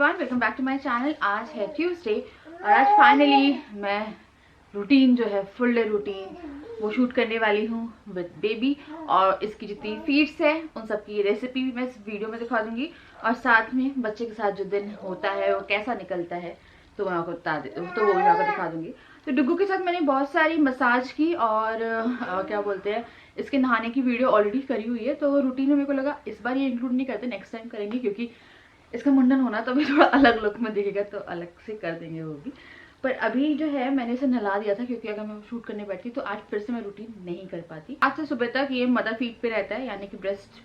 Everyone, welcome back to my channel. आज है Tuesday और आज फाइनली मैं रूटीन जो है फुल डे रूटीन वो शूट करने वाली हूँ विद बेबी। और इसकी जितनी फीड्स है उन सब की रेसिपी भी मैं इस वीडियो में दिखा दूंगी और साथ में बच्चे के साथ जो दिन होता है वो कैसा निकलता है तो मैं आपको बता दे तो वो भी आपको दिखा दूंगी। तो डुग्गू के साथ मैंने बहुत सारी मसाज की और क्या बोलते हैं इसके नहाने की वीडियो ऑलरेडी करी हुई है। तो रूटीन में मेरे को लगा इस बार ये इंक्लूड नहीं करते, नेक्स्ट टाइम करेंगे क्योंकि इसका मुंडन होना तो अभी थोड़ा अलग लुक में दिखेगा तो अलग से कर देंगे वो भी। पर अभी जो है मैंने इसे नहला दिया था क्योंकि अगर मैं शूट करने बैठती तो आज फिर से मैं रूटीन नहीं कर पाती। आज से सुबह तक ये मदर फीड पे रहता है यानी कि ब्रेस्ट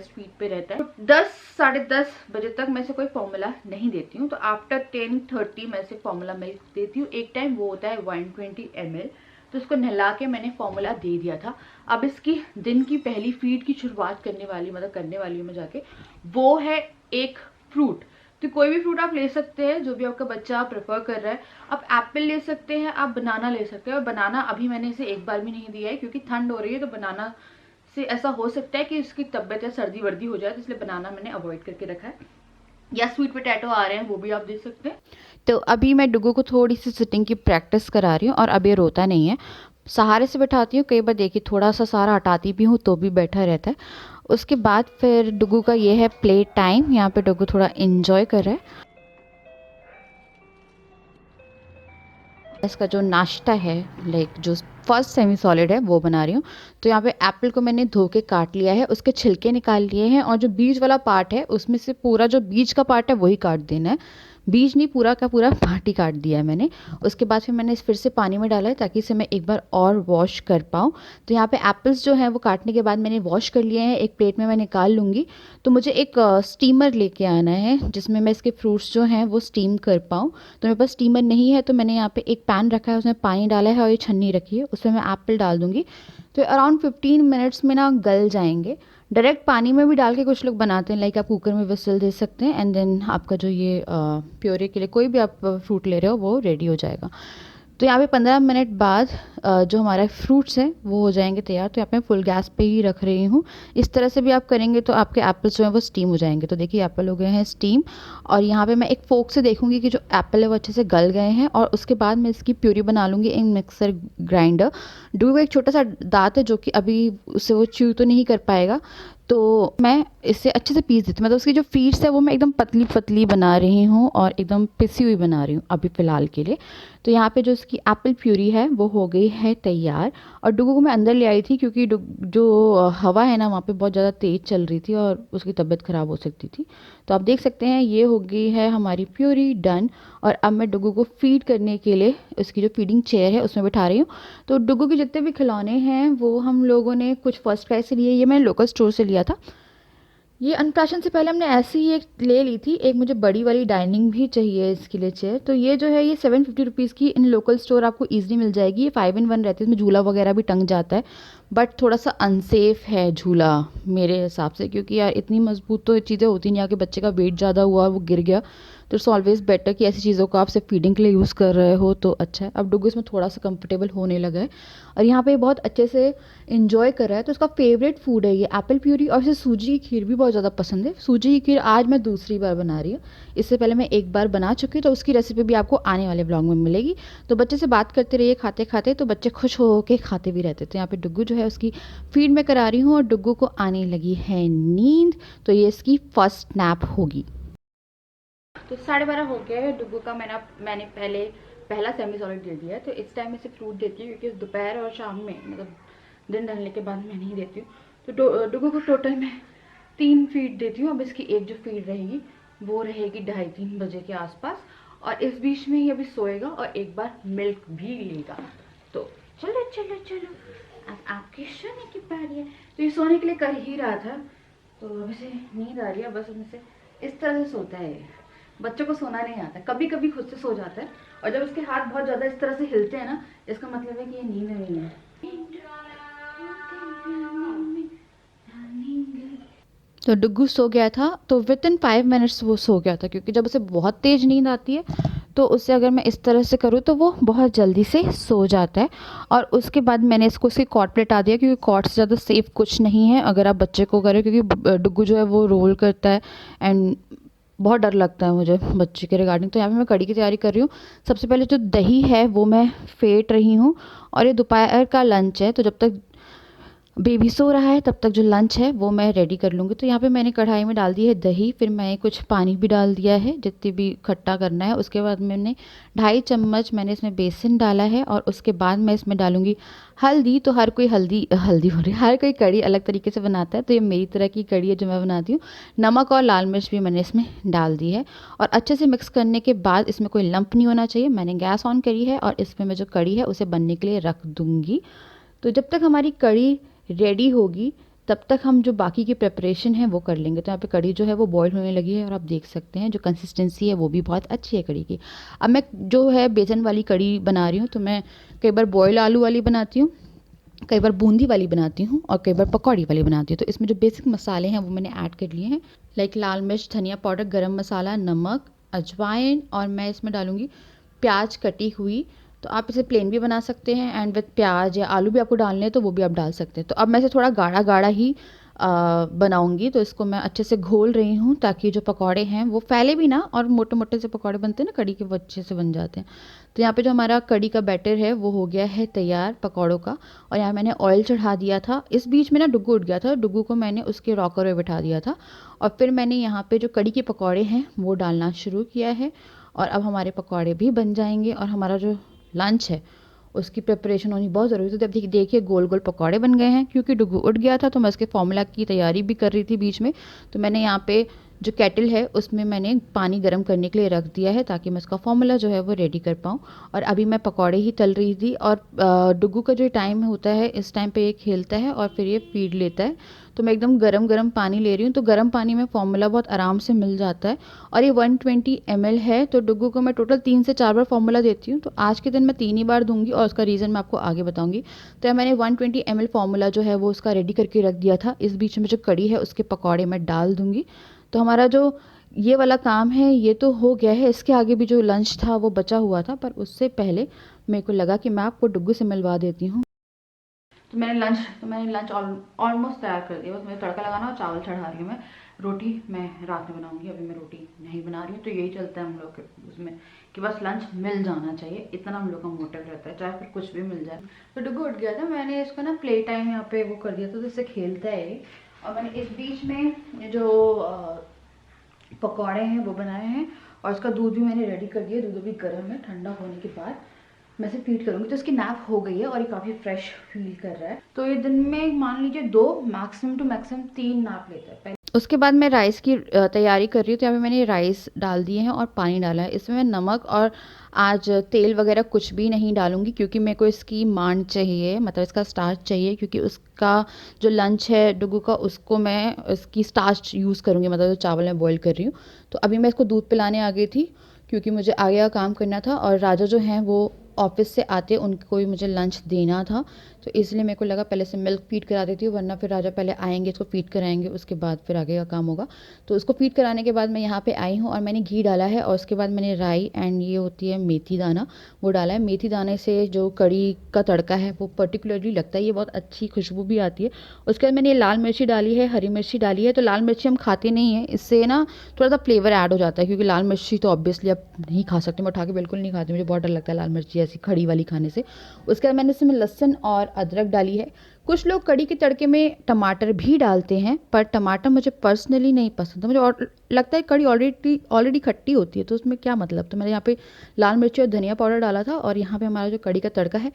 फीड पे रहता है। 10 साढ़े 10 बजे तक मैं इसे कोई फॉर्मूला नहीं देती हूँ। तो आफ्टर 10:30 मैं इसे फॉर्मूला मिल्क देती हूँ। एक टाइम वो होता है 120 ml, तो उसको नहला के मैंने फॉर्मूला दे दिया था। अब इसकी दिन की पहली फीड की शुरुआत करने वाली हूँ मैं जाके, वो है एक फ्रूट। तो कोई भी फ्रूट आप ले सकते हैं जो भी आपका बच्चा प्रेफर कर रहा है। आप एप्पल ले सकते हैं, आप बनाना ले सकते हैं। और बनाना अभी मैंने इसे एक बार भी नहीं दिया है क्योंकि ठंड हो रही है तो बनाना से ऐसा हो सकता है कि उसकी तबीयत या सर्दी वर्दी हो जाए, तो इसलिए बनाना मैंने अवॉइड करके रखा है। या स्वीट पोटैटो आ रहे हैं वो भी आप दे सकते हैं। तो अभी मैं डुग्गू को थोड़ी सी सिटिंग की प्रैक्टिस करा रही हूँ और अब ये रोता नहीं है। सहारे से बैठाती हूँ, कई बार देखिए थोड़ा सा सहारा हटाती भी हूँ तो भी बैठा रहता है। उसके बाद फिर डुग्गू का ये है प्ले टाइम। यहाँ पे डुग्गू थोड़ा इन्जॉय कर रहा है। इसका जो नाश्ता है लाइक जो फर्स्ट सेमी सॉलिड है वो बना रही हूँ। तो यहाँ पे एप्पल को मैंने धो के काट लिया है, उसके छिलके निकाल लिए हैं और जो बीज वाला पार्ट है उसमें से पूरा जो बीज का पार्ट है वही काट देना है। बीज नहीं, पूरा का पूरा पार्ट ही काट दिया है मैंने। उसके बाद फिर मैंने फिर से पानी में डाला है ताकि इसे मैं एक बार और वॉश कर पाऊँ। तो यहाँ पे एप्पल्स जो हैं वो काटने के बाद मैंने वॉश कर लिए हैं, एक प्लेट में मैं निकाल लूँगी। तो मुझे एक स्टीमर लेके आना है जिसमें मैं इसके फ्रूट्स जो हैं वो स्टीम कर पाऊँ। तो मेरे पास स्टीमर नहीं है तो मैंने यहाँ पे एक पैन रखा है, उसमें पानी डाला है और ये छन्नी रखी है, उसमें मैं एप्पल डाल दूँगी। तो अराउंड 15 मिनट्स में ना गल जाएंगे। डायरेक्ट पानी में भी डाल के कुछ लोग बनाते हैं, लाइक आप कुकर में विसल दे सकते हैं एंड देन आपका जो ये प्योरे के लिए कोई भी आप फ्रूट ले रहे हो वो रेडी हो जाएगा। तो यहाँ पे 15 मिनट बाद जो हमारा फ्रूट्स हैं वो हो जाएंगे तैयार। तो यहाँ पे फुल गैस पे ही रख रही हूँ। इस तरह से भी आप करेंगे तो आपके एप्पल्स जो हैं वो स्टीम हो जाएंगे। तो देखिए एप्पल हो गए हैं स्टीम और यहाँ पे मैं एक फोक से देखूंगी कि जो एप्पल है वो अच्छे से गल गए हैं और उसके बाद मैं इसकी प्यूरी बना लूँगी इन मिक्सर ग्राइंडर। डू एक छोटा सा दांत है जो कि अभी उससे वो च्यू तो नहीं कर पाएगा, तो मैं इसे अच्छे से पीस देती हूँ। मतलब उसकी जो फीड्स है वो मैं एकदम पतली पतली बना रही हूँ और एकदम पिसी हुई बना रही हूँ अभी फ़िलहाल के लिए। तो यहाँ पे जो इसकी एप्पल प्यूरी है वो हो गई है तैयार। और डुग्गू को मैं अंदर ले आई थी क्योंकि जो हवा है ना वहाँ पे बहुत ज़्यादा तेज़ चल रही थी और उसकी तबीयत ख़राब हो सकती थी। तो आप देख सकते हैं ये हो गई है हमारी प्यूरी डन। और अब मैं डुग्गू को फीड करने के लिए उसकी जो फीडिंग चेयर है उसमें बिठा रही हूँ। तो डुग्गू के जितने भी खिलौने हैं वो हम लोगों ने कुछ फर्स्ट प्राइस से लिए, ये मैंने लोकल स्टोर से लिया था। ये अन्नप्राशन से पहले हमने ऐसी ही एक ले ली थी। एक मुझे बड़ी वाली डाइनिंग भी चाहिए इसके लिए चेयर। तो ये जो है ये 750 रुपीज़ की इन लोकल स्टोर आपको ईजिली मिल जाएगी। ये 5 in 1 रहती है, इसमें झूला वगैरह भी टंग जाता है बट थोड़ा सा अनसेफ है झूला मेरे हिसाब से, क्योंकि यार इतनी मजबूत तो चीज़ें होती नहीं। आके बच्चे का वेट ज़्यादा हुआ वो गिर गया तो इट्स ऑलवेज़ बेटर कि ऐसी चीज़ों को आप सिर्फ फीडिंग के लिए यूज़ कर रहे हो तो अच्छा है। अब डुग्गू इसमें थोड़ा सा कंफर्टेबल होने लगा है और यहाँ पे बहुत अच्छे से इन्जॉय कर रहा है। तो उसका फेवरेट फूड है ये एप्पल प्यूरी और इसे सूजी की खीर भी बहुत ज़्यादा पसंद है। सूजी की खीर आज मैं दूसरी बार बना रही हूँ, इससे पहले मैं एक बार बना चुकी हूँ तो उसकी रेसिपी भी आपको आने वाले ब्लॉग में मिलेगी। तो बच्चे से बात करते रहिए खाते खाते, तो बच्चे खुश हो के खाते भी रहते। तो यहाँ पे डुग्गू जो है उसकी फीड में करा रही हूँ और डुग्गू को आने लगी है नींद। तो ये इसकी फर्स्ट नैप होगी। तो 12:30 हो गया है। डुग्गू का मैंने पहला सेमी सॉलिड दे दिया है। तो इस टाइम इसे फ्रूट देती हूँ क्योंकि दोपहर और शाम में मतलब दिन ढलने के बाद मैं नहीं देती हूँ। तो डुग्गू को टोटल मैं 3 फीड देती हूँ। अब इसकी एक जो फीड रहेगी वो रहेगी 2:30-3 बजे के आसपास और इस बीच में ही अभी सोएगा और एक बार मिल्क भी लेगा। तो चलो चलो चलो अब आपके सोने की बारी है। तो ये सोने के लिए कर ही रहा था तो अब इसे नींद आ रही है। बस अब इसे इस तरह से सोता है। बच्चों को सोना नहीं आता, कभी कभी खुद से सो जाता है और जब उसके हाथ बहुत ज़्यादा इस तरह से हिलते हैं ना इसका मतलब है कि ये नींद में है। तो डुग्गू सो गया था तो विद इन 5 मिनट्स वो सो गया था, क्योंकि जब उसे बहुत तेज़ नींद आती है तो उससे अगर मैं इस तरह से करूँ तो वो बहुत जल्दी से सो जाता है। और उसके बाद मैंने इसको उसकी कॉट पे लेटा दिया क्योंकि कॉट से ज़्यादा सेफ कुछ नहीं है अगर आप बच्चे को करें, क्योंकि डुग्गू जो है वो रोल करता है एंड बहुत डर लगता है मुझे बच्चे के रिगार्डिंग। तो यहाँ पे मैं कढ़ी की तैयारी कर रही हूँ। सबसे पहले जो दही है वो मैं फेंट रही हूँ, और ये दोपहर का लंच है, तो जब तक बेबी सो रहा है तब तक जो लंच है वो मैं रेडी कर लूँगी। तो यहाँ पे मैंने कढ़ाई में डाल दी है दही, फिर मैं कुछ पानी भी डाल दिया है जितनी भी खट्टा करना है। उसके बाद मैंने 2.5 चम्मच मैंने इसमें बेसन डाला है, और उसके बाद मैं इसमें डालूँगी हल्दी। तो हर कोई हल्दी हल्दी हो रही है, हर कोई कढ़ी अलग तरीके से बनाता है, तो ये मेरी तरह की कढ़ी है जो मैं बनाती हूँ। नमक और लाल मिर्च भी मैंने इसमें डाल दी है, और अच्छे से मिक्स करने के बाद इसमें कोई लंप नहीं होना चाहिए। मैंने गैस ऑन करी है और इसमें मैं जो कढ़ी है उसे बनने के लिए रख दूँगी। तो जब तक हमारी कढ़ी रेडी होगी तब तक हम जो बाकी की प्रिपरेशन है वो कर लेंगे। तो यहाँ पे कढ़ी जो है वो बॉईल होने लगी है, और आप देख सकते हैं जो कंसिस्टेंसी है वो भी बहुत अच्छी है कढ़ी की। अब मैं जो है बेसन वाली कढ़ी बना रही हूँ, तो मैं कई बार बॉयल आलू वाली बनाती हूँ, कई बार बूंदी वाली बनाती हूँ, और कई बार पकौड़ी वाली बनाती हूँ। तो इसमें जो बेसिक मसाले हैं वो मैंने ऐड कर लिए हैं, लाइक लाल मिर्च, धनिया पाउडर, गरम मसाला, नमक, अजवाइन, और मैं इसमें डालूँगी प्याज कटी हुई। तो आप इसे प्लेन भी बना सकते हैं, एंड विथ प्याज या आलू भी आपको डालने हैं तो वो भी आप डाल सकते हैं। तो अब मैं इसे थोड़ा गाढ़ा गाढ़ा ही बनाऊंगी। तो इसको मैं अच्छे से घोल रही हूँ ताकि जो पकौड़े हैं वो फैले भी ना, और मोटे मोटे से पकौड़े बनते हैं ना कढ़ी के, वो अच्छे से बन जाते हैं। तो यहाँ पे जो हमारा कढ़ी का बैटर है वो हो गया है तैयार पकौड़ों का, और यहाँ मैंने ऑयल चढ़ा दिया था। इस बीच में ना डुग्गू उठ गया था, डुग्गू को मैंने उसके रॉकर में बिठा दिया था, और फिर मैंने यहाँ पे जो कढ़ी के पकौड़े हैं वो डालना शुरू किया है। और अब हमारे पकौड़े भी बन जाएंगे, और हमारा जो लंच है उसकी प्रिपरेशन होनी बहुत ज़रूरी है। तो जब देखिए गोल गोल पकौड़े बन गए हैं, क्योंकि डुगू उठ गया था तो मैं उसके फॉर्मूला की तैयारी भी कर रही थी बीच में। तो मैंने यहाँ पे जो केटल है उसमें मैंने पानी गर्म करने के लिए रख दिया है ताकि मैं उसका फॉर्मूला जो है वो रेडी कर पाऊँ। और अभी मैं पकौड़े ही तल रही थी, और डुगू का जो टाइम होता है इस टाइम पे ये खेलता है और फिर ये फीड लेता है। तो मैं एकदम गरम गरम पानी ले रही हूँ, तो गरम पानी में फॉर्मूला बहुत आराम से मिल जाता है। और ये 120 ml है, तो डुग्गू को मैं टोटल 3 से 4 बार फॉर्मूला देती हूँ। तो आज के दिन मैं 3 ही बार दूंगी, और उसका रीज़न मैं आपको आगे बताऊंगी। तो मैंने 120 ml फॉर्मूला जो है वो उसका रेडी करके रख दिया था। इस बीच में जो कड़ी है उसके पकौड़े मैं डाल दूंगी। तो हमारा जो ये वाला काम है ये तो हो गया है। इसके आगे भी जो लंच था वो बचा हुआ था, पर उससे पहले मेरे को लगा कि मैं आपको डुग्गू से मिलवा देती हूँ। तो मैंने लंच ऑलमोस्ट तैयार कर दिया, बस मुझे तड़का लगाना और चावल चढ़ा रही हूँ मैं। रोटी मैं रात में बनाऊंगी, अभी मैं रोटी नहीं बना रही हूँ। तो यही चलता है हम लोग के उसमें कि बस लंच मिल जाना चाहिए, इतना हम लोग का मोटिव रहता है, चाहे फिर कुछ भी मिल जाए। तो डुग्गू उठ गया था, मैंने इसको ना प्ले टाइम यहाँ पे वो कर दिया था, तो इससे खेलता है। और मैंने इस बीच में जो पकौड़े हैं वो बनाए हैं, और इसका दूध भी मैंने रेडी कर दिया। दूध भी गर्म है, ठंडा होने के बाद मैं इसे फीड करूँगी। तो इसकी नैप हो गई है और ये काफ़ी फ्रेश फील कर रहा है। तो ये दिन में मान लीजिए 2 मैक्सिमम टू मैक्सिमम 3 नैप लेता है। उसके बाद मैं राइस की तैयारी कर रही हूँ। तो यहाँ पे मैंने राइस डाल दिए हैं और पानी डाला है। इसमें मैं नमक और आज तेल वगैरह कुछ भी नहीं डालूंगी, क्योंकि मेरे को इसकी मांड चाहिए, मतलब इसका स्टार्च चाहिए, क्योंकि उसका जो लंच है डुगू का उसको मैं इसकी स्टार्च यूज़ करूँगी, मतलब जो चावल मैं बॉईल कर रही हूँ। तो अभी मैं इसको दूध पिलाने आ गई थी, क्योंकि मुझे आगे का काम करना था, और राजा जो हैं वो ऑफिस से आते उनको भी मुझे लंच देना था। तो इसलिए मेरे को लगा पहले से मिल्क फीड करा देती हूँ, वरना फिर राजा पहले आएंगे, इसको फीड कराएंगे, उसके बाद फिर आगे का काम होगा। तो उसको फीड कराने के बाद मैं यहाँ पे आई हूँ, और मैंने घी डाला है, और उसके बाद मैंने राई एंड ये होती है मेथी दाना वो डाला है। मेथी दाने से जो कड़ी का तड़का है वो पर्टिकुलरली लगता है, ये बहुत अच्छी खुशबू भी आती है। उसके बाद मैंने लाल मिर्ची डाली है, हरी मिर्ची डाली है। तो लाल मिर्ची हम खाते नहीं हैं, इससे ना थोड़ा सा फ्लेवर ऐड हो जाता है, क्योंकि लाल मिर्ची तो ऑब्वियसली आप नहीं खा सकते। मैं उठा के बिल्कुल नहीं खाती, मुझे बहुत डर लगता है लाल मिर्ची ऐसी खड़ी वाली खाने से। उसके बाद मैंने इसमें लहसुन और अदरक डाली है। कुछ लोग कड़ी के तड़के में टमाटर भी डालते हैं, पर टमाटर मुझे पर्सनली नहीं पसंद है। मुझे और लगता है कड़ी ऑलरेडी खट्टी होती है, तो उसमें क्या मतलब। तो मैंने यहाँ पे लाल मिर्ची और धनिया पाउडर डाला था, और यहाँ पे हमारा जो कड़ी का तड़का है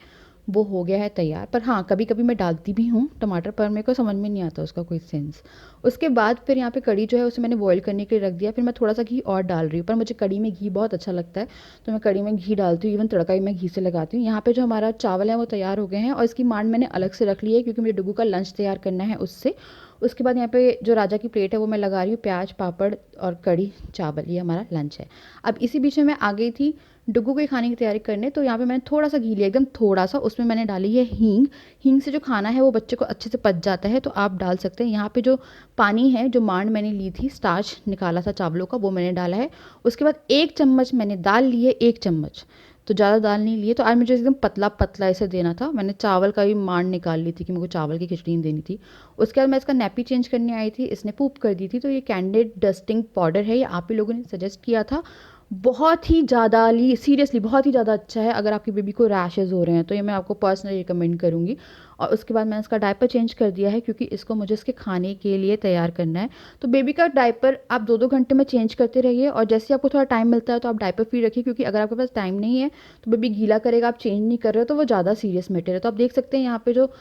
वो हो गया है तैयार। पर हाँ, कभी कभी मैं डालती भी हूँ टमाटर, पर मेरे को समझ में नहीं आता उसका कोई सेंस। उसके बाद फिर यहाँ पे कड़ी जो है उसे मैंने बॉईल करने के लिए रख दिया। फिर मैं थोड़ा सा घी और डाल रही हूँ, पर मुझे कड़ी में घी बहुत अच्छा लगता है, तो मैं कड़ी में घी डालती हूँ। इवन तड़का भी मैं घी से लगाती हूँ। यहाँ पे जो हमारा चावल है वो तैयार हो गए हैं, और इसकी मांड मैंने अलग से रख ली है, क्योंकि मुझे डुगू का लंच तैयार करना है उससे। उसके बाद यहाँ पे जो राजा की प्लेट है वो मैं लगा रही हूँ, प्याज, पापड़ और कड़ी चावल, ये हमारा लंच है। अब इसी बीच में मैं आ गई थी डुग्गू के खाने की तैयारी करने। तो यहाँ पे मैंने थोड़ा सा घी लिया, एकदम थोड़ा सा, उसमें मैंने डाली है हींग। हींग से जो खाना है वो बच्चे को अच्छे से पच जाता है, तो आप डाल सकते हैं। यहाँ पे जो पानी है, जो मांड मैंने ली थी, स्टार्च निकाला था चावलों का, वो मैंने डाला है। उसके बाद 1 चम्मच मैंने दाल ली है, 1 चम्मच। तो ज़्यादा दाल नहीं लिए। तो आज मुझे एकदम पतला पतला इसे देना था। मैंने चावल का भी मांड निकाल ली थी कि मेरे को चावल की खिचड़ी नहीं देनी थी। उसके बाद मैं इसका नैपी चेंज करने आई थी, इसने पूप कर दी थी। तो ये कैंडिड डस्टिंग पाउडर है, ये आप ही लोगों ने सजेस्ट किया था। बहुत ही ज़्यादा सीरियसली बहुत ही ज़्यादा अच्छा है अगर आपकी बेबी को रैशेज़ हो रहे हैं, तो ये मैं आपको पर्सनली रिकमेंड करूँगी। और उसके बाद मैंने इसका डायपर चेंज कर दिया है क्योंकि इसको मुझे इसके खाने के लिए तैयार करना है। तो बेबी का डायपर आप 2-2 घंटे में चेंज करते रहिए, और जैसे आपको थोड़ा टाइम मिलता है तो आप डायपर फ्री रखिए, क्योंकि अगर आपके पास टाइम नहीं है तो बेबी गीला करेगा, आप चेंज नहीं कर रहे हो तो वो ज़्यादा सीरियस मैटर है। तो आप देख सकते हैं यहाँ पे जो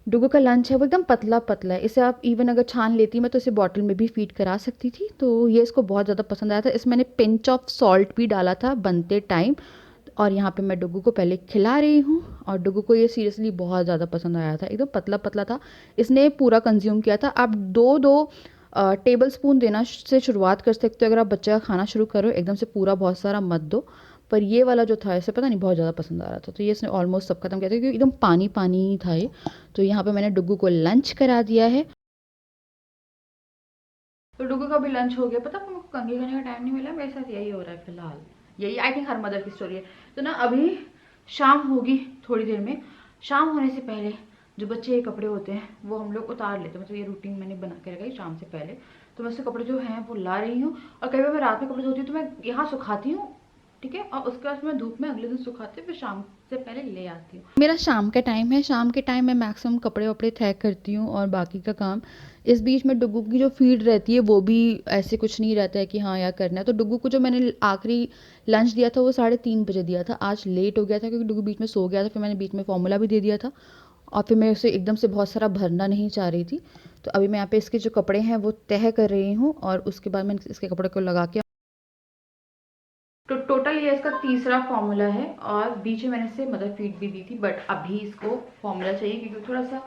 डुगू का लंच है वो एकदम पतला पतला है। इसे आप इवन अगर छान लेती मैं तो इसे बॉटल में भी फीड करा सकती थी। तो ये इसको बहुत ज़्यादा पसंद आया था। इसमें मैंने पिंच ऑफ सॉल्ट भी डाला था बनते टाइम। और यहाँ पे मैं डुगू को पहले खिला रही हूँ, और डुगू को ये सीरियसली बहुत ज़्यादा पसंद आया था। एकदम पतला पतला था, इसने पूरा कंज्यूम किया था। आप 2-2 टेबल स्पून देना से शुरुआत कर सकते हो अगर आप बच्चे का खाना शुरू करो, एकदम से पूरा बहुत सारा मत दो। पर ये वाला जो था इसे पता नहीं बहुत ज़्यादा पसंद आ रहा था, तो ये इसने ऑलमोस्ट सब खत्म किया था क्योंकि एकदम पानी पानी था ये। तो यहाँ पे मैंने डुगू को लंच करा दिया है। तो डुगू का भी लंच हो गया। पता है मुझको कंघी करने का टाइम नहीं मिला, मेरे साथ यही हो रहा है फिलहाल। यही आई थिंक हर मदर की स्टोरी है। तो ना अभी शाम होगी थोड़ी देर में। शाम होने से पहले जो बच्चे के कपड़े होते हैं वो हम लोग उतार लेते हैं। मतलब ये रूटीन मैंने बना के रखा है शाम से पहले। तो मैं उससे कपड़े जो हैं वो ला रही हूँ, और कई बार मैं रात में कपड़े धोती हूँ तो मैं यहाँ सुखाती हूँ, ठीक है, और उसके बाद मैं धूप में अगले दिन सुखाती, फिर शाम से पहले ले आती हूँ। मेरा शाम का टाइम है, शाम के टाइम मैं मैक्सिमम कपड़े वपड़े तय करती हूँ और बाकी का काम। इस बीच में डुगू की जो फीड रहती है वो भी ऐसे कुछ नहीं रहता है कि हाँ यार करना है। तो डुगू को जो मैंने आखिरी लंच दिया था वो 3:30 बजे दिया था। आज लेट हो गया था क्योंकि डुगू बीच में सो गया था, फिर मैंने बीच में फॉर्मूला भी दे दिया था, और फिर मैं उसे एकदम से बहुत सारा भरना नहीं चाह रही थी। तो अभी मैं यहाँ पे इसके जो कपड़े हैं वो तय कर रही हूँ, और उसके बाद मैं इसके कपड़े को लगा के तो टोटल ये इसका तीसरा फॉर्मूला है, और बीच में मैंने इसे मदर फीड भी दी थी, बट अभी इसको फॉर्मूला चाहिए क्योंकि थोड़ा सा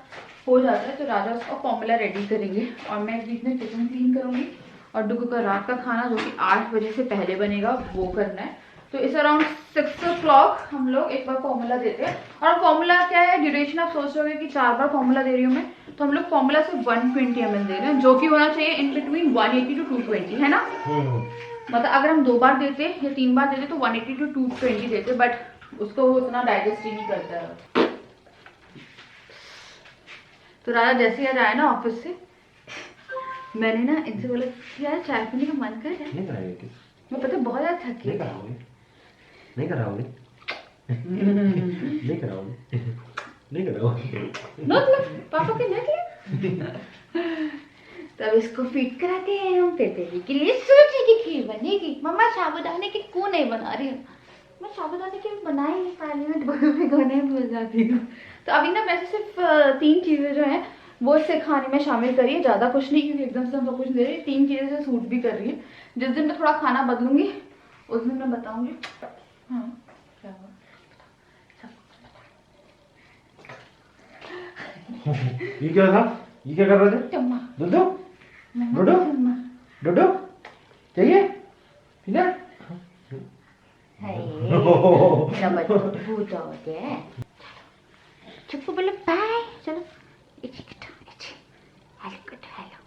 हो जाता है। तो राजा उसका फॉर्मूला रेडी करेंगे और मैं बीच में किचन क्लीन करूँगी, और डुगू का रात का खाना जो कि 8 बजे से पहले बनेगा वो करना है। तो इस अराउंड 6 o'clock हम लोग एक बार फॉर्मूला देते हैं। और फॉर्मूला क्या है, ड्यूरेशन आप सोच रहे हो कि 4 बार फॉर्मूला दे रही हूँ मैं, तो हम लोग फॉर्मूला से 120 ml दे रहे हैं, जो कि होना चाहिए इन बिटवीन 180 to 220, है ना। मतलब अगर हम 2 बार देते या 3 बार देते तो 180 to 220 देते, बट उसको वो उतना डाइजेस्ट ही नहीं करता है। तो राजा जैसे ही आज आया ना ऑफिस से, मैंने ना इनसे बोला यार चाय पीने का मन कर रहा है। मैं पता बहुत ज्यादा थकी नहीं कराओगे मतलब पापा के नखरे। तब इसको फीड कराते हैं हम, फिर बेबी के लिए सूजी की खीर बनेगी। मम्मा साबूदाने की क्यों नहीं बना रही हूँ? मैं साबूदाने की बनाई नहीं पा रही हूँ, भिगोने भूल जाती हूँ। तो अभी ना वैसे सिर्फ 3 चीज़ें जो हैं वो इससे खाने में शामिल करिए, ज़्यादा कुछ नहीं, क्योंकि एकदम से हम सब कुछ दे रही है। 3 चीज़ें से सूट भी कर रही है। जिस दिन मैं थोड़ा खाना बदलूंगी उस दिन मैं बताऊंगी। हाँ क्या हुआ? ये क्या था? ये क्या कर रहे थे? चम्मा दुद्धू डुडू डुडू चाहिए इधर। मेरा बच्चा भूत हो गया। चुप बोलो बाय, चलो हेलो।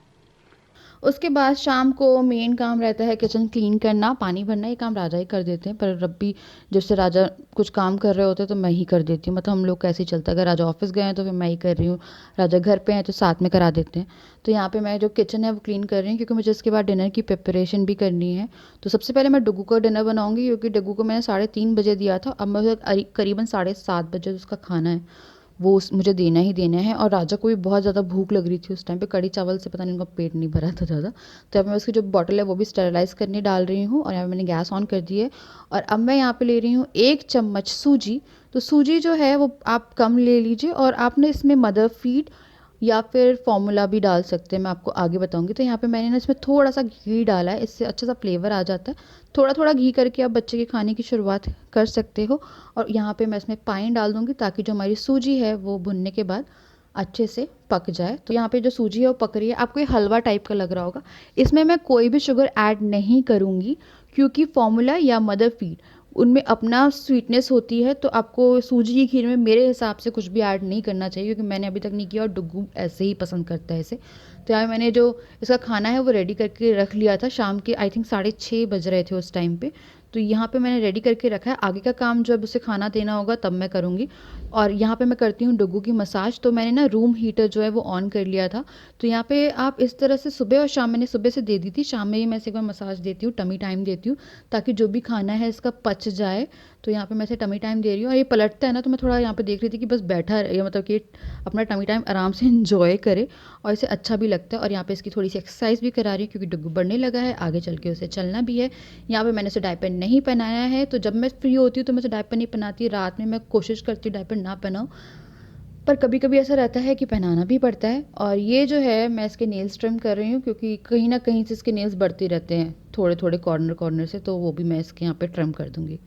उसके बाद शाम को मेन काम रहता है किचन क्लीन करना, पानी भरना। ये काम राजा ही कर देते हैं, पर रब्बी जब से राजा कुछ काम कर रहे होते हैं तो मैं ही कर देती हूँ। मतलब हम लोग कैसे ही चलता है, अगर राजा ऑफिस गए हैं तो फिर मैं ही कर रही हूँ, राजा घर पे हैं तो साथ में करा देते हैं। तो यहाँ पे मैं जो किचन है वो क्लीन कर रही हूँ क्योंकि मुझे इसके बाद डिनर की प्रिपरेशन भी करनी है। तो सबसे पहले मैं डुगू का डिनर बनाऊँगी, क्योंकि डुगू को मैंने 3:30 बजे दिया था, अब मुझे करीबन 7:30 बजे उसका खाना है, वो मुझे देना ही देना है। और राजा को भी बहुत ज़्यादा भूख लग रही थी उस टाइम पे, कड़ी चावल से पता नहीं उनका पेट नहीं भरा था ज़्यादा। तो अब मैं उसकी जो बॉटल है वो भी स्टेरलाइज़ करने डाल रही हूँ, और यहाँ पे मैंने गैस ऑन कर दी है। और अब मैं यहाँ पे ले रही हूँ 1 चम्मच सूजी। तो सूजी जो है वो आप कम ले लीजिए, और आपने इसमें मदर फीड या फिर फॉर्मूला भी डाल सकते हैं, मैं आपको आगे बताऊंगी। तो यहाँ पे मैंने ना इसमें थोड़ा सा घी डाला है, इससे अच्छा सा फ्लेवर आ जाता है। थोड़ा थोड़ा घी करके आप बच्चे के खाने की शुरुआत कर सकते हो। और यहाँ पे मैं इसमें पानी डाल दूँगी ताकि जो हमारी सूजी है वो भुनने के बाद अच्छे से पक जाए। तो यहाँ पे जो सूजी है वो पक रही है, आपको ये हलवा टाइप का लग रहा होगा। इसमें मैं कोई भी शुगर ऐड नहीं करूँगी, क्योंकि फॉर्मूला या मदर फीड उनमें अपना स्वीटनेस होती है। तो आपको सूजी की खीर में मेरे हिसाब से कुछ भी ऐड नहीं करना चाहिए, क्योंकि मैंने अभी तक नहीं किया और डुगू ऐसे ही पसंद करता है इसे। तो यहाँ मैंने जो इसका खाना है वो रेडी करके रख लिया था, शाम के आई थिंक 6:30 बज रहे थे उस टाइम पे। तो यहाँ पे मैंने रेडी करके रखा है। आगे का काम जब उसे खाना देना होगा तब मैं करूँगी। और यहाँ पे मैं करती हूँ डुग्गू की मसाज। तो मैंने ना रूम हीटर जो है वो ऑन कर लिया था। तो यहाँ पे आप इस तरह से सुबह और शाम, मैंने सुबह से दे दी थी, शाम में ही मैं इसे एक बार मसाज देती हूँ, टमी टाइम देती हूँ, ताकि जो भी खाना है इसका पच जाए। तो यहाँ पे मैं इसे टमी टाइम दे रही हूँ। और ये पलटता है ना, तो मैं थोड़ा यहाँ पे देख रही थी कि बस बैठा रहे, मतलब कि अपना टमी टाइम आराम से इंजॉय करे और इसे अच्छा भी लगता है। और यहाँ पे इसकी थोड़ी सी एक्सरसाइज भी करा रही हूँ, क्योंकि डुग्गू बढ़ने लगा है, आगे चल के उसे चलना भी है। यहाँ पे मैंने उसे डायपर नहीं पहनाया है। तो जब मैं फ्री होती हूँ तो मैं उसे डायपर नहीं पहनाती, रात में मैं कोशिश करती हूँ डायपर ना पहनाऊँ, पर कभी कभी ऐसा रहता है कि पहनाना भी पड़ता है। और ये जो है मैं इसके नेल्स ट्रिम कर रही हूँ, क्योंकि कहीं ना कहीं से इसके नेल्स बढ़ते रहते हैं थोड़े थोड़े कॉर्नर कॉर्नर से, तो वो भी मैं इसके यहाँ पे ट्रिम कर दूँगी।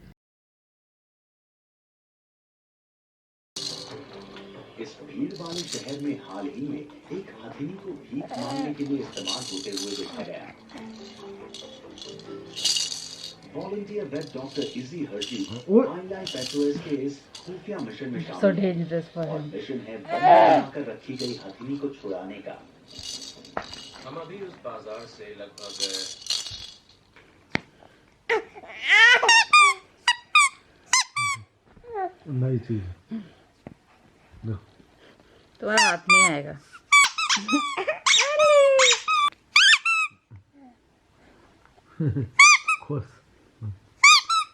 इस भीड़ वाले शहर में हाल ही में एक हथिनी को भीख मांगने के लिए इस्तेमाल होते हुए देखा गया। Volunteer web doctor easy Herzi highlight patrols के इस खुफिया मिशन में शामिल है और मिशन है बनाकर रखी गई हथिनी को छुड़ाने का। हम अभी उस बाजार से लगभग नई चीज तुम्हारा हाथ नहीं आएगा। खुश।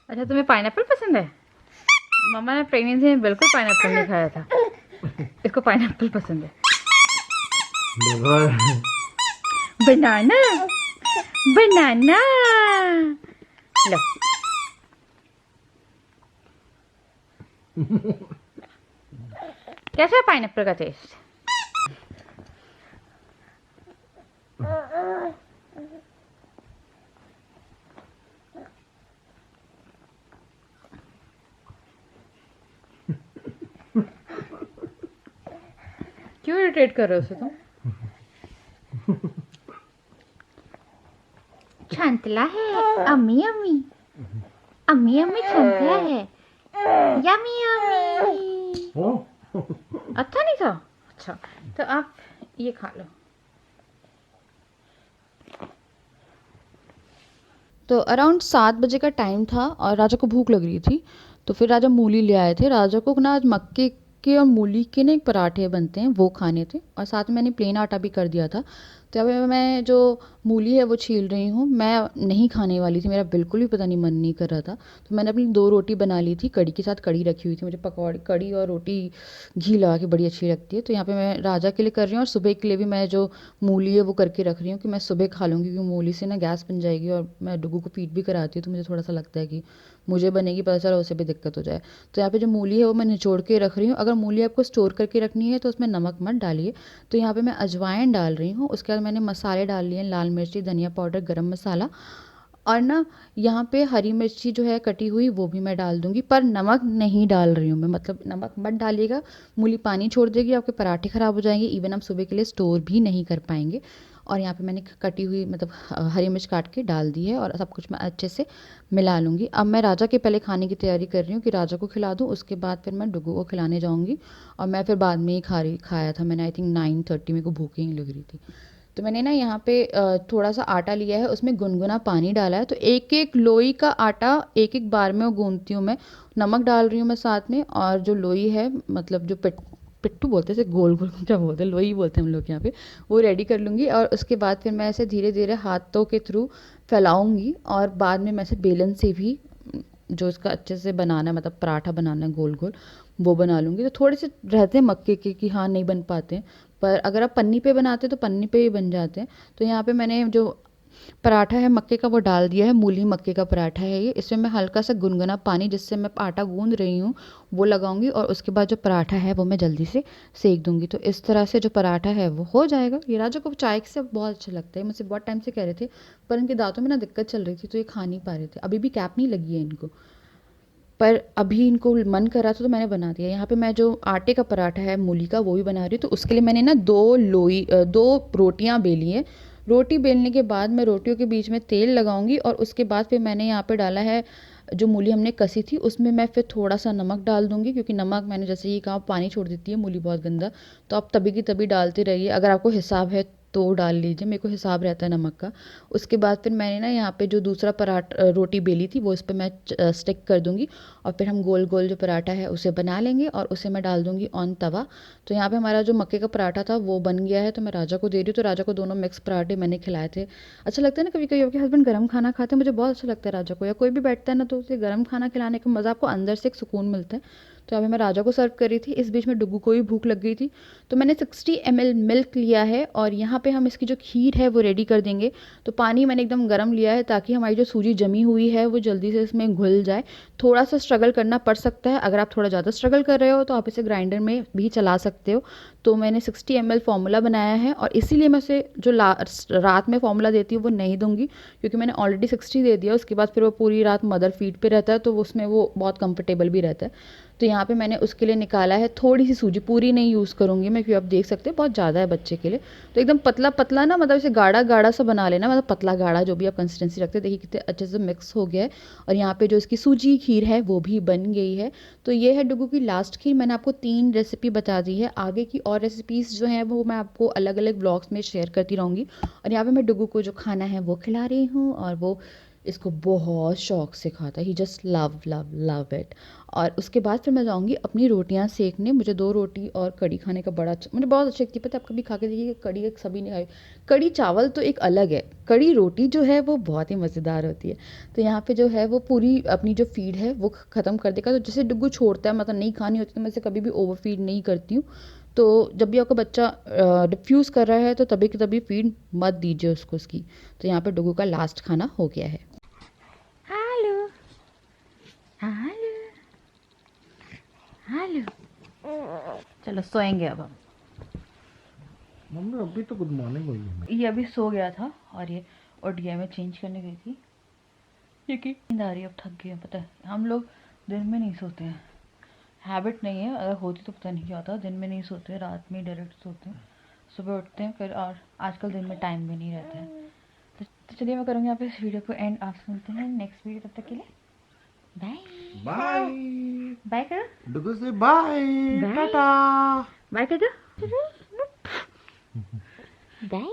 अच्छा, तुम्हें पाइनएप्पल पसंद है? मम्मा ने प्रेगनेंसी में बिल्कुल पाइनएप्पल नहीं खाया था, इसको पाइनएप्पल पसंद है। बनाना बनाना लो। कैसा है पाइनएप्पल का टेस्ट? क्यों इरिटेट कर रहे हो उसे तुम? छंतला है, अम्मी अम्मी अम्मी अम्मी छंतला है, यम्मी यम्मी। अच्छा नहीं था? अच्छा, तो आप ये खा लो। तो अराउंड 7 बजे का टाइम था और राजा को भूख लग रही थी। तो फिर राजा मूली ले आए थे। राजा को ना आज मक्के के और मूली के ना एक पराठे बनते हैं, वो खाने थे, और साथ में मैंने प्लेन आटा भी कर दिया था। तो अभी मैं जो मूली है वो छील रही हूँ। मैं नहीं खाने वाली थी, मेरा बिल्कुल भी पता नहीं मन नहीं कर रहा था। तो मैंने अपनी 2 रोटी बना ली थी, कड़ी के साथ कड़ी रखी हुई थी। मुझे पकौड़ी, कड़ी और रोटी घी लगा के बड़ी अच्छी लगती है। तो यहाँ पे मैं राजा के लिए कर रही हूँ और सुबह के लिए भी मैं जो मूली है वो करके रख रही हूँ कि मैं सुबह खा लूँगी, क्योंकि मूली से ना गैस बन जाएगी और मैं डुगू को फीड भी कराती हूँ। तो मुझे थोड़ा सा लगता है कि मुझे बनेगी, पता चला उसे भी दिक्कत हो जाए। तो यहाँ पे जो मूली है वो मैं निचोड़ के रख रही हूँ। अगर मूली आपको स्टोर करके रखनी है तो उसमें नमक मत डालिए। तो यहाँ पे मैं अजवाइन डाल रही हूँ। उसके बाद मैंने मसाले डाल लिए, लाल मिर्ची, धनिया पाउडर, गरम मसाला, और ना यहाँ पे हरी मिर्ची जो है कटी हुई वो भी मैं डाल दूँगी, पर नमक नहीं डाल रही हूँ मैं। मतलब नमक मत डालिएगा, मूली पानी छोड़ देगी, आपके पराठे ख़राब हो जाएंगे, इवन आप सुबह के लिए स्टोर भी नहीं कर पाएंगे। और यहाँ पे मैंने कटी हुई मतलब हरी मिर्च काट के डाल दी है और सब कुछ मैं अच्छे से मिला लूँगी। अब मैं राजा के पहले खाने की तैयारी कर रही हूँ कि राजा को खिला दूँ, उसके बाद फिर मैं डुगू को खिलाने जाऊँगी। और मैं फिर बाद में ही खाया था मैंने, आई थिंक 9:30, मेरे को भूख ही नहीं लग रही थी। तो मैंने ना यहाँ पे थोड़ा सा आटा लिया है, उसमें गुनगुना पानी डाला है। तो एक एक लोई का आटा एक एक बार में वो गूंथती हूँ मैं। नमक डाल रही हूँ मैं साथ में, और जो लोई है, मतलब जो पिट्ठू बोलते हैं, गोल गोल क्या बोलते हैं, लोई बोलते हैं हम लोग यहाँ पे, वो रेडी कर लूँगी। और उसके बाद फिर मैं ऐसे धीरे धीरे हाथों के थ्रू फैलाऊँगी, और बाद में मैं ऐसे बेलन से भी जो इसका अच्छे से बनाना है, मतलब पराठा बनाना है गोल गोल, वो बना लूँगी। तो थोड़े से रहते हैं मक्के के कि हाँ नहीं बन पाते हैं, पर अगर आप पन्नी पे बनाते हैं तो पन्नी पे ही बन जाते हैं। तो यहाँ पे मैंने जो पराठा है मक्के का वो डाल दिया है, मूली मक्के का पराठा है ये। इसमें मैं हल्का सा गुनगुना पानी, जिससे मैं आटा गूंद रही हूँ, वो लगाऊंगी, और उसके बाद जो पराठा है वो मैं जल्दी से सेक दूंगी। तो इस तरह से जो पराठा है वो हो जाएगा। ये राजा को चाय से बहुत अच्छा लगता है, मुझसे बहुत टाइम से कह रहे थे, पर इनके दांतों में ना दिक्कत चल रही थी तो ये खा नहीं पा रहे थे। अभी भी कैप नहीं लगी है इनको, पर अभी इनको मन कर रहा था तो मैंने बना दिया। यहाँ पे मैं जो आटे का पराठा है मूली का वो भी बना रही हूँ। तो उसके लिए मैंने ना 2 रोटियाँ बेली हैं। रोटी बेलने के बाद मैं रोटियों के बीच में तेल लगाऊंगी, और उसके बाद फिर मैंने यहाँ पे डाला है जो मूली हमने कसी थी, उसमें मैं फिर थोड़ा सा नमक डाल दूंगी, क्योंकि नमक मैंने जैसे ही कहा पानी छोड़ देती है मूली बहुत गंदा। तो आप तभी की तभी डालते रहिए, अगर आपको हिसाब है तो डाल लीजिए, मेरे को हिसाब रहता है नमक का। उसके बाद फिर मैंने ना यहाँ पे जो दूसरा पराठा रोटी बेली थी वो इस पर मैं स्टिक कर दूँगी और फिर हम गोल गोल जो पराठा है उसे बना लेंगे और उसे मैं डाल दूँगी ऑन तवा। तो यहाँ पे हमारा जो मक्के का पराठा था वो बन गया है, तो मैं राजा को दे रही हूँ। तो राजा को दोनों मिक्स पराठे मैंने खिलाए थे। अच्छा लगता है ना, कभी कभी आपके हस्बैंड गर्म खाना खाते हैं, मुझे बहुत अच्छा लगता है राजा को, या कोई भी बैठता है ना तो उसे गर्म खाना खिलाने का मज़ा, आपको अंदर से एक सुकून मिलता है। तो अभी मैं राजा को सर्व कर रही थी, इस बीच में डुग्गू को भी भूख लग गई थी। तो मैंने 60 ml मिल्क लिया है और यहाँ पे हम इसकी जो खीर है वो रेडी कर देंगे। तो पानी मैंने एकदम गर्म लिया है ताकि हमारी जो सूजी जमी हुई है वो जल्दी से इसमें घुल जाए। थोड़ा सा स्ट्रगल करना पड़ सकता है, अगर आप थोड़ा ज़्यादा स्ट्रगल कर रहे हो तो आप इसे ग्राइंडर में भी चला सकते हो। तो मैंने 60 ml फार्मूला बनाया है और इसीलिए मैं उसे जो रात में फार्मूला देती हूँ वो नहीं दूंगी, क्योंकि मैंने ऑलरेडी 60 दे दिया। उसके बाद फिर वो पूरी रात मदर फीड पे रहता है, तो उसमें वो बहुत कंफर्टेबल भी रहता है। तो यहाँ पे मैंने उसके लिए निकाला है थोड़ी सी सूजी, पूरी नहीं यूज़ करूँगी मैं, क्योंकि आप देख सकते हैं बहुत ज़्यादा है बच्चे के लिए। तो एकदम पतला पतला ना, मतलब इसे गाढ़ा गाढ़ा सा बना लेना, मतलब पतला गाढ़ा जो भी आप कंसिस्टेंसी रखते हैं। देखिए कितने अच्छे से मिक्स हो गया है। और यहाँ पे जो इसकी सूजी खीर है वो भी बन गई है। तो ये है डुग्गू की लास्ट खीर। मैंने आपको 3 रेसिपी बता दी है, आगे की और रेसिपीज़ जो हैं वो मैं आपको अलग अलग ब्लॉग्स में शेयर करती रहूँगी। और यहाँ पर मैं डुग्गू को जो खाना है वो खिला रही हूँ और वो इसको बहुत शौक से खाता है, he just love love love it. और उसके बाद फिर मैं जाऊँगी अपनी रोटियां सेकने। मुझे 2 रोटी और कड़ी खाने का बड़ा मुझे बहुत अच्छी लगती है। पता है, आप कभी खा के देखिए, कड़ी एक सभी ने खाई। कड़ी चावल तो एक अलग है, कड़ी रोटी जो है वो बहुत ही मज़ेदार होती है। तो यहाँ पे जो है वो पूरी अपनी जो फीड है वो ख़त्म कर देगा। तो जैसे डुग्गू छोड़ता है, मतलब नहीं खानी होती, तो मैं इसे कभी भी ओवर फीड नहीं करती हूँ। तो जब भी आपका बच्चा रिफ्यूज़ कर रहा है तो तभी की तभी फीड मत दीजिए उसको उसकी। तो यहाँ पर डुग्गू का लास्ट खाना हो गया है। हेलो हेलो हेलो, चलो सोएंगे अब हम। मम्मी अभी तो गुड मॉर्निंग हुई है। ये अभी सो गया था और ये ओडिया में चेंज करने गई थी, क्योंकि नींद आ रही है, अब थक गए हैं। पता है हम लोग दिन में नहीं सोते हैं, हैबिट नहीं है, अगर होती तो पता नहीं क्या होता। दिन में नहीं सोते हैं, रात में डायरेक्ट सोते हैं, सुबह उठते हैं फिर, और आजकल दिन में टाइम भी नहीं रहता है। तो चलिए मैं करूँगी यहाँ पे इस वीडियो को एंड, आप सुनते हैं नेक्स्ट वीडियो। तब तक के लिए बाय बाय बाय करो, डुगू से बाय, बाय। टाटा। बाय कर दो, बाय।